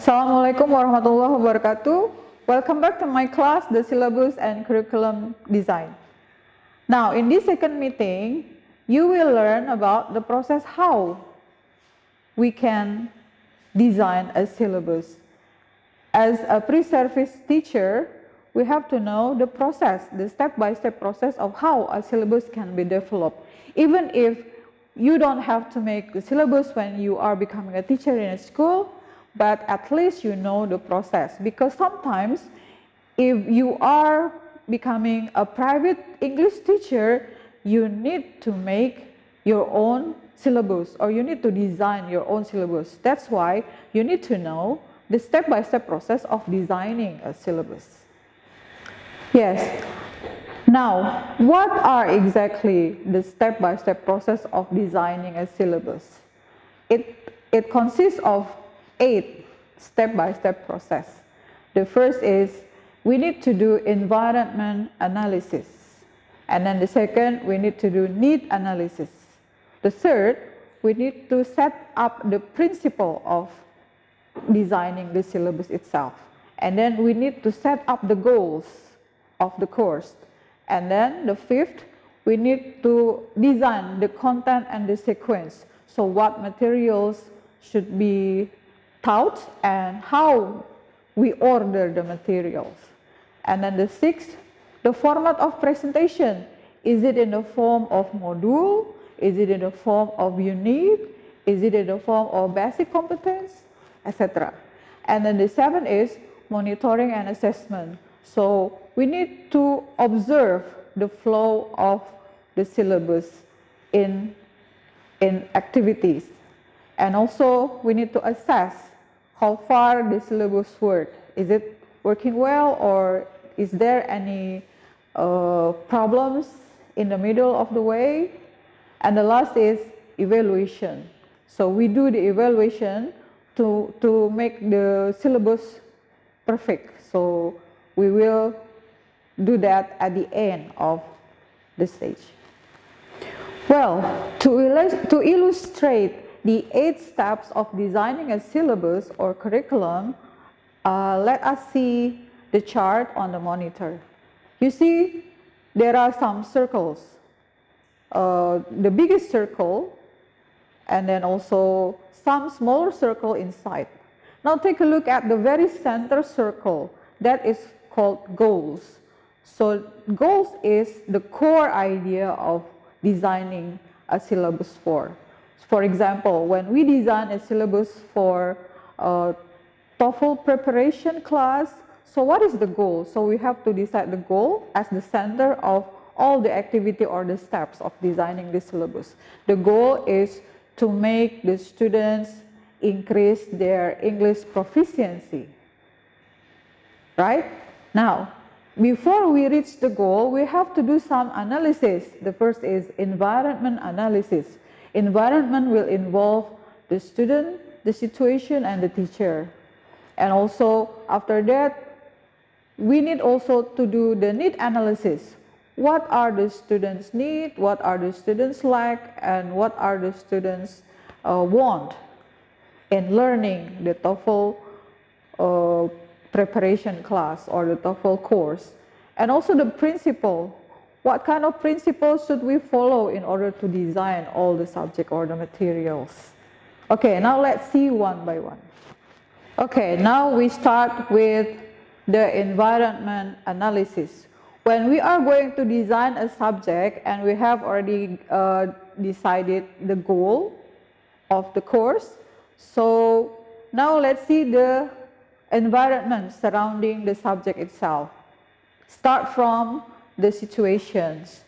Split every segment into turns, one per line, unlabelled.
Assalamualaikum warahmatullahi wabarakatuh. Welcome back to my class, the Syllabus and Curriculum Design. Now, in this second meeting, you will learn about the process how we can design a syllabus. As a pre-service teacher, we have to know the process, the step-by-step process of how a syllabus can be developed. Even if you don't have to make the syllabus when you are becoming a teacher in a school, but at least you know the process, because sometimes if you are becoming a private English teacher, you need to make your own syllabus or you need to design your own syllabus. That's why you need to know the step-by-step process of designing a syllabus. Yes. Now, what are exactly the step-by-step process of designing a syllabus? It consists of 8 step-by-step process. The first is we need to do environment analysis. And then the second, we need to do need analysis. The third, we need to set up the principle of designing the syllabus itself. And then we need to set up the goals of the course. And then the fifth, we need to design the content and the sequence. So what materials should be taught and how we order the materials. And then the sixth, the format of presentation. Is it in the form of module? Is it in the form of unit? Is it in the form of basic competence, etc.? And then the seventh is monitoring and assessment. So we need to observe the flow of the syllabus in activities. And also we need to assess how far the syllabus worked. Is it working well, or is there any problems in the middle of the way? And the last is evaluation. So we do the evaluation to make the syllabus perfect. So we will do that at the end of the stage. Well, to illustrate the 8 steps of designing a syllabus or curriculum, let us see the chart on the monitor. You see, there are some circles. The biggest circle, and then also some smaller circle inside. Now take a look at the very center circle. That is called goals. So goals is the core idea of designing a syllabus for. For example, when we design a syllabus for TOEFL preparation class, so what is the goal? So we have to decide the goal as the center of all the activity or the steps of designing the syllabus. The goal is to make the students increase their English proficiency. Right? Now, before we reach the goal, we have to do some analysis. The first is environment analysis. Environment will involve the student, the situation, and the teacher. And also, after that, we need also to do the need analysis. What are the students' need, what are the students lack, and what are the students want in learning the TOEFL preparation class or the TOEFL course. And also the principle. What kind of principles should we follow in order to design all the subject or the materials? Okay, now let's see one by one. Okay, now we start with the environment analysis. When we are going to design a subject and we have already decided the goal of the course, so now let's see the environment surrounding the subject itself. Start from the situations.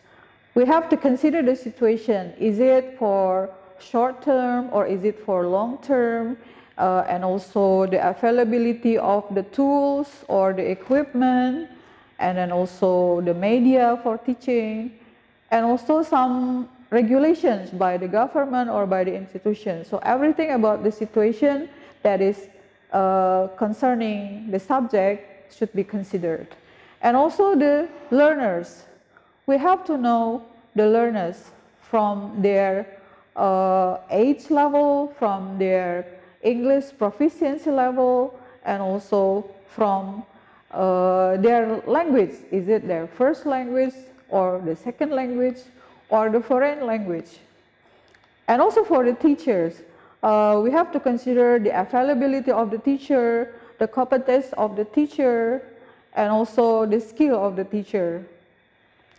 We have to consider the situation. Is it for short term or is it for long term? And also the availability of the tools or the equipment, and then also the media for teaching, and also some regulations by the government or by the institution. So everything about the situation that is concerning the subject should be considered. And also the learners. We have to know the learners from their age level, from their English proficiency level, and also from their language. Is it their first language or the second language or the foreign language? And also for the teachers, we have to consider the availability of the teacher, the competence of the teacher, and also the skill of the teacher.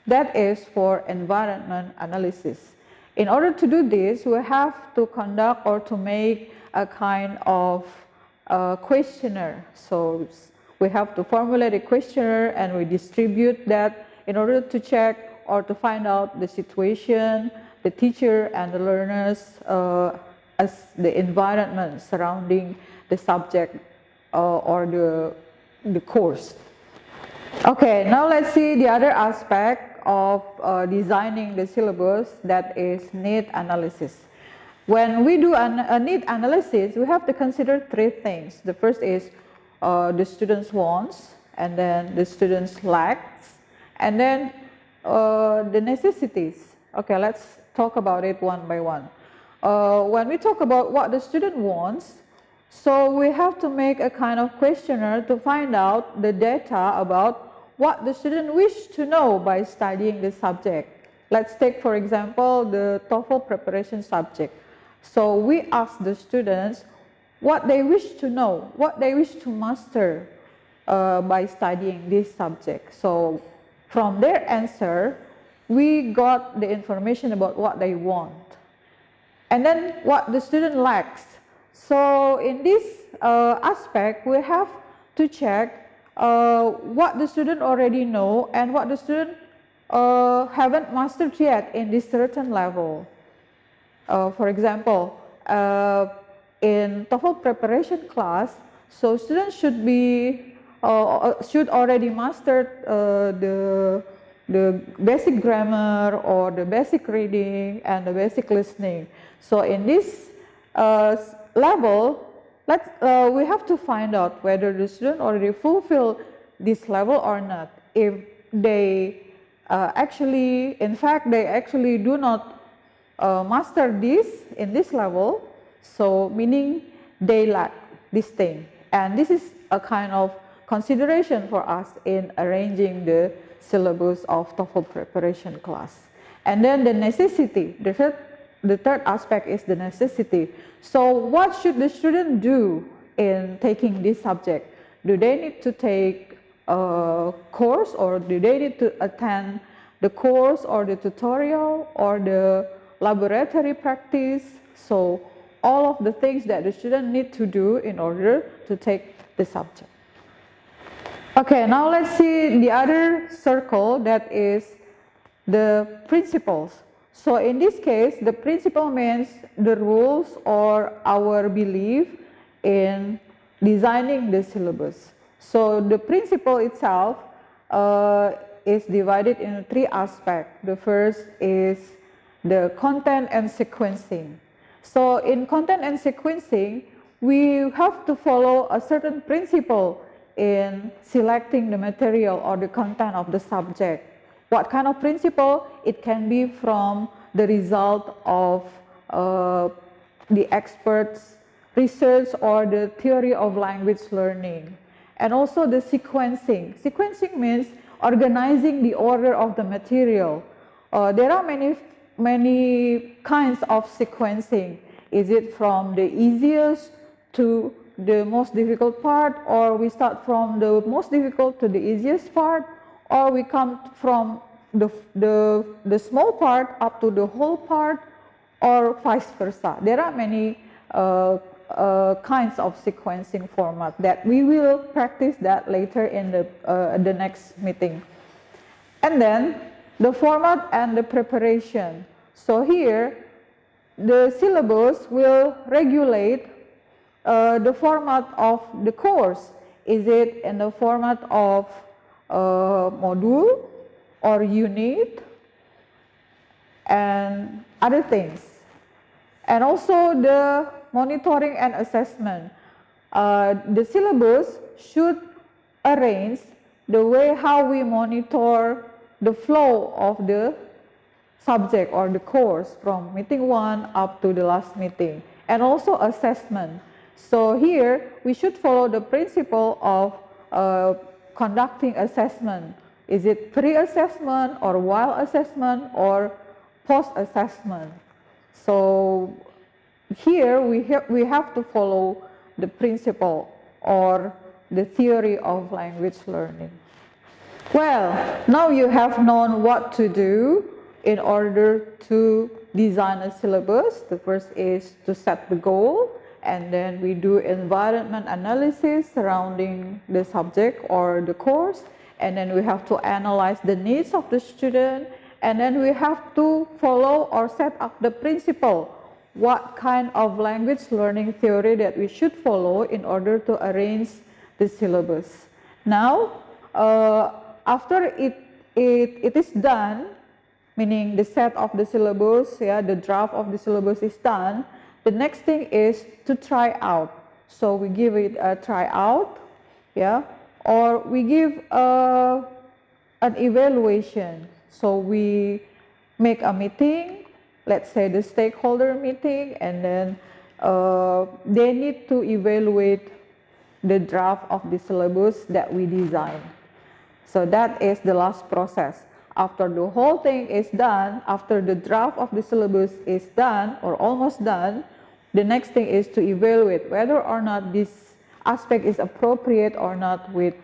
That is for environment analysis. In order to do this, we have to conduct or to make a kind of questionnaire. So we have to formulate a questionnaire and we distribute that in order to check or to find out the situation, the teacher and the learners as the environment surrounding the subject or the course. Okay, now let's see the other aspect of designing the syllabus, that is need analysis. When we do a need analysis, we have to consider three things. The first is the student's wants, and then the student's lacks, and then the necessities. Okay, let's talk about it one by one. When we talk about what the student wants, so we have to make a kind of questionnaire to find out the data about what the student wishes to know by studying the subject. Let's take, for example, the TOEFL preparation subject. So we ask the students what they wish to know, what they wish to master by studying this subject. So from their answer, we got the information about what they want. And then what the student lacks. So in this aspect, we have to check what the student already know and what the student haven't mastered yet in this certain level. For example, in TOEFL preparation class, so students should already master the basic grammar or the basic reading and the basic listening. So in this level, we have to find out whether the student already fulfill this level or not. If they in fact, they actually do not master this in this level, so meaning they lack this thing. And this is a kind of consideration for us in arranging the syllabus of TOEFL preparation class. And then the necessity, the third aspect is the necessity. So what should the student do in taking this subject? Do they need to take a course, or do they need to attend the course or the tutorial or the laboratory practice? So all of the things that the student need to do in order to take the subject. Okay, now let's see the other circle, that is the principles. So in this case, the principle means the rules or our belief in designing the syllabus. So the principle itself is divided into three aspects. The first is the content and sequencing. So in content and sequencing, we have to follow a certain principle in selecting the material or the content of the subject. What kind of principle? It can be from the result of the experts' research or the theory of language learning. And also the sequencing. Sequencing means organizing the order of the material. There are many kinds of sequencing. Is it from the easiest to the most difficult part, or we start from the most difficult to the easiest part, or we come from the small part up to the whole part, or vice versa. There are many kinds of sequencing format that we will practice that later in the next meeting. And then the format and the preparation. So here the syllabus will regulate the format of the course. Is it in the format of module or unit and other things? And also the monitoring and assessment. The syllabus should arrange the way how we monitor the flow of the subject or the course from meeting 1 up to the last meeting, and also assessment. So here we should follow the principle of conducting assessment. Is it pre-assessment or while assessment or post-assessment? So here we have to follow the principle or the theory of language learning. Well, now you have known what to do in order to design a syllabus. The first is to set the goal, and then we do environment analysis surrounding the subject or the course, and then we have to analyze the needs of the student, and then we have to follow or set up the principle. What kind of language learning theory that we should follow in order to arrange the syllabus. Now, after it is done, meaning the set of the syllabus, the draft of the syllabus is done, the next thing is to try out. So we give it a try out, or we give an evaluation. So we make a meeting, let's say the stakeholder meeting, and then they need to evaluate the draft of the syllabus that we design. So that is the last process. After the whole thing is done, after the draft of the syllabus is done or almost done, the next thing is to evaluate whether or not this aspect is appropriate or not with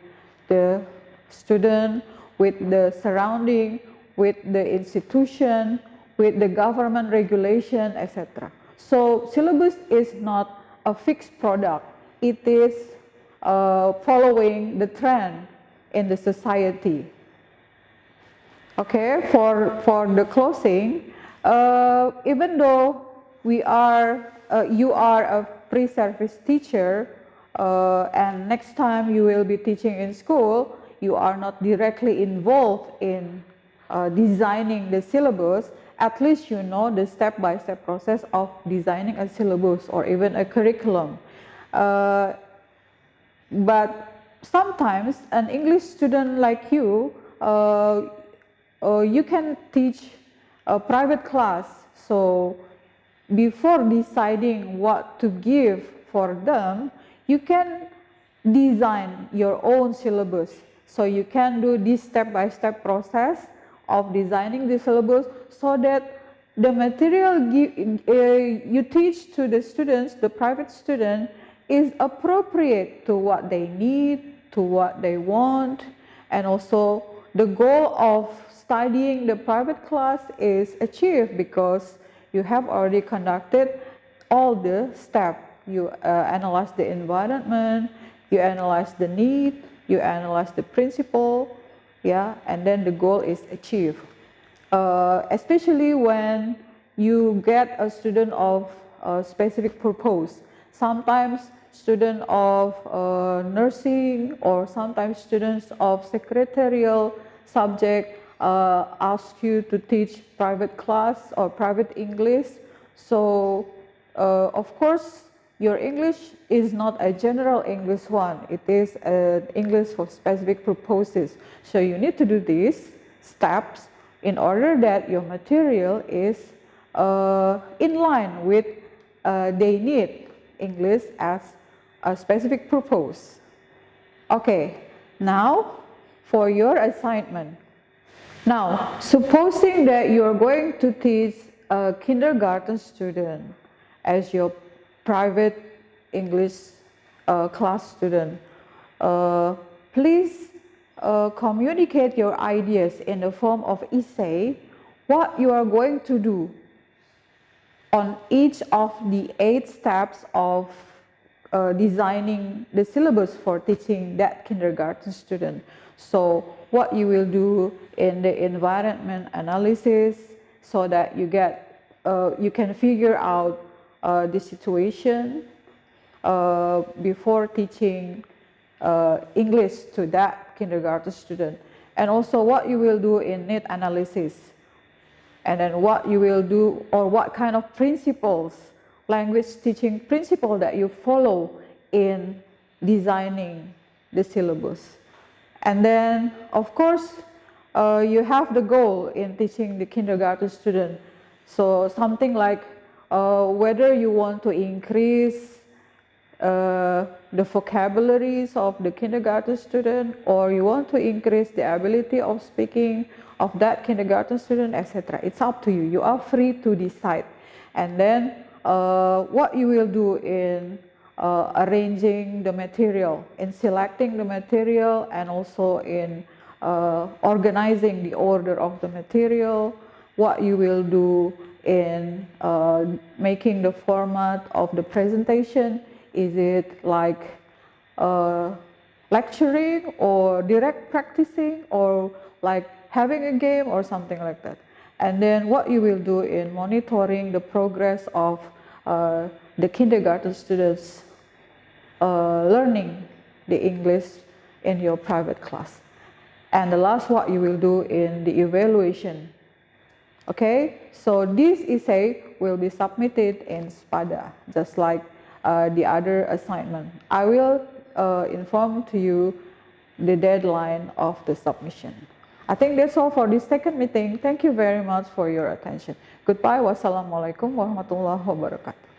the student, with the surrounding, with the institution, with the government regulation, etc. So syllabus is not a fixed product. It is following the trend in the society. Okay, for the closing, even though you are a pre-service teacher, and next time you will be teaching in school, you are not directly involved in designing the syllabus, at least you know the step-by-step process of designing a syllabus or even a curriculum. But sometimes an English student like you, you can teach a private class. So before deciding what to give for them, you can design your own syllabus. So you can do this step-by-step process of designing the syllabus so that the material you teach to the students, the private student, is appropriate to what they need, to what they want, and also the goal of studying the private class is achieved because you have already conducted all the steps. You analyze the environment, you analyze the need, you analyze the principle, and then the goal is achieved. Especially when you get a student of specific purpose. Sometimes students of nursing or sometimes students of secretarial subject ask you to teach private class or private English. So of course your English is not a general English one. It is English for specific purposes. So you need to do these steps in order that your material is in line with they need English as a specific purpose. Okay, now for your assignment. Now, supposing that you are going to teach a kindergarten student as your private English class student, please communicate your ideas in the form of essay, what you are going to do on each of the 8 steps of designing the syllabus for teaching that kindergarten student. So what you will do in the environment analysis so that you get, you can figure out the situation before teaching English to that kindergarten student, and also what you will do in need analysis, and then what you will do or what kind of principles, language teaching principle that you follow in designing the syllabus. And then of course you have the goal in teaching the kindergarten student. So something like whether you want to increase the vocabularies of the kindergarten student, or you want to increase the ability of speaking of that kindergarten student, etc. It's up to you. You are free to decide. And then what you will do in arranging the material, in selecting the material, and also in organizing the order of the material, what you will do in making the format of the presentation. Is it like lecturing or direct practicing, or like having a game or something like that? And then what you will do in monitoring the progress of the kindergarten students learning the English in your private class. And the last, what you will do in the evaluation. Okay, so this essay will be submitted in SPADA, just like the other assignment. I will inform to you the deadline of the submission. I think that's all for this second meeting. Thank you very much for your attention. Goodbye. Wassalamualaikum warahmatullahi wabarakatuh.